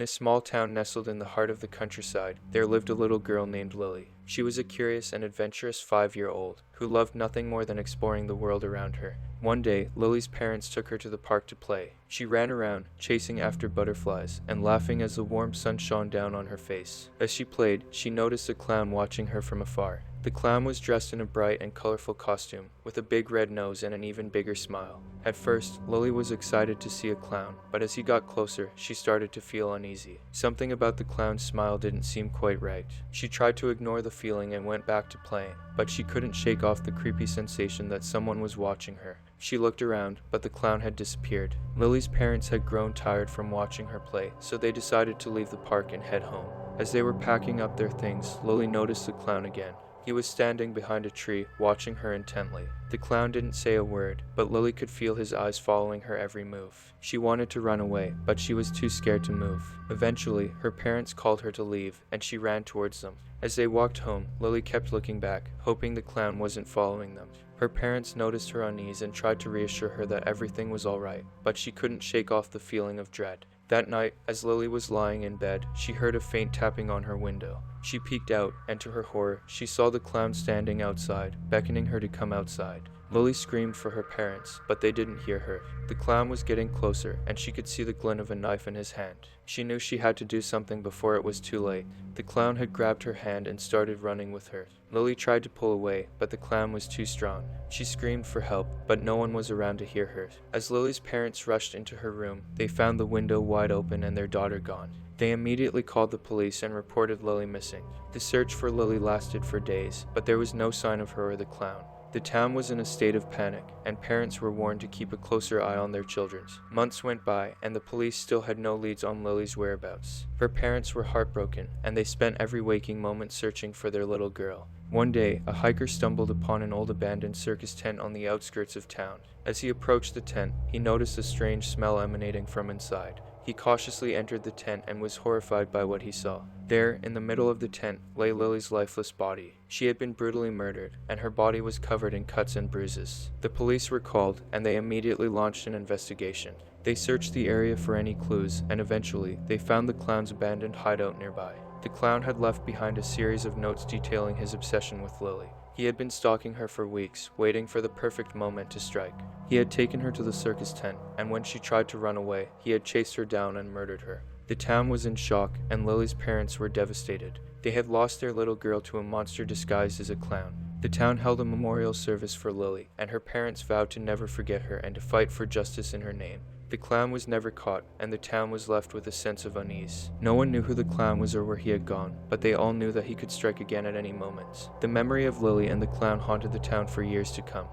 In a small town nestled in the heart of the countryside, there lived a little girl named Lily. She was a curious and adventurous 5-year-old who loved nothing more than exploring the world around her. One day, Lily's parents took her to the park to play. She ran around, chasing after butterflies, and laughing as the warm sun shone down on her face. As she played, she noticed a clown watching her from afar. The clown was dressed in a bright and colorful costume, with a big red nose and an even bigger smile. At first, Lily was excited to see a clown, but as he got closer, she started to feel uneasy. Something about the clown's smile didn't seem quite right. She tried to ignore the feeling and went back to playing, but she couldn't shake off the creepy sensation that someone was watching her. She looked around, but the clown had disappeared. Lily's parents had grown tired from watching her play, so they decided to leave the park and head home. As they were packing up their things, Lily noticed the clown again. He was standing behind a tree, watching her intently. The clown didn't say a word, but Lily could feel his eyes following her every move. She wanted to run away, but she was too scared to move. Eventually, her parents called her to leave, and she ran towards them. As they walked home, Lily kept looking back, hoping the clown wasn't following them. Her parents noticed her unease and tried to reassure her that everything was alright, but she couldn't shake off the feeling of dread. That night, as Lily was lying in bed, she heard a faint tapping on her window. She peeked out, and to her horror, she saw the clown standing outside, beckoning her to come outside. Lily screamed for her parents, but they didn't hear her. The clown was getting closer, and she could see the glint of a knife in his hand. She knew she had to do something before it was too late. The clown had grabbed her hand and started running with her. Lily tried to pull away, but the clown was too strong. She screamed for help, but no one was around to hear her. As Lily's parents rushed into her room, they found the window wide open and their daughter gone. They immediately called the police and reported Lily missing. The search for Lily lasted for days, but there was no sign of her or the clown. The town was in a state of panic, and parents were warned to keep a closer eye on their children. Months went by, and the police still had no leads on Lily's whereabouts. Her parents were heartbroken, and they spent every waking moment searching for their little girl. One day, a hiker stumbled upon an old abandoned circus tent on the outskirts of town. As he approached the tent, he noticed a strange smell emanating from inside. He cautiously entered the tent and was horrified by what he saw. There, in the middle of the tent, lay Lily's lifeless body. She had been brutally murdered, and her body was covered in cuts and bruises. The police were called, and they immediately launched an investigation. They searched the area for any clues, and eventually, they found the clown's abandoned hideout nearby. The clown had left behind a series of notes detailing his obsession with Lily. He had been stalking her for weeks, waiting for the perfect moment to strike. He had taken her to the circus tent, and when she tried to run away, he had chased her down and murdered her. The town was in shock, and Lily's parents were devastated. They had lost their little girl to a monster disguised as a clown. The town held a memorial service for Lily, and her parents vowed to never forget her and to fight for justice in her name. The clown was never caught, and the town was left with a sense of unease. No one knew who the clown was or where he had gone, but they all knew that he could strike again at any moment. The memory of Lily and the clown haunted the town for years to come.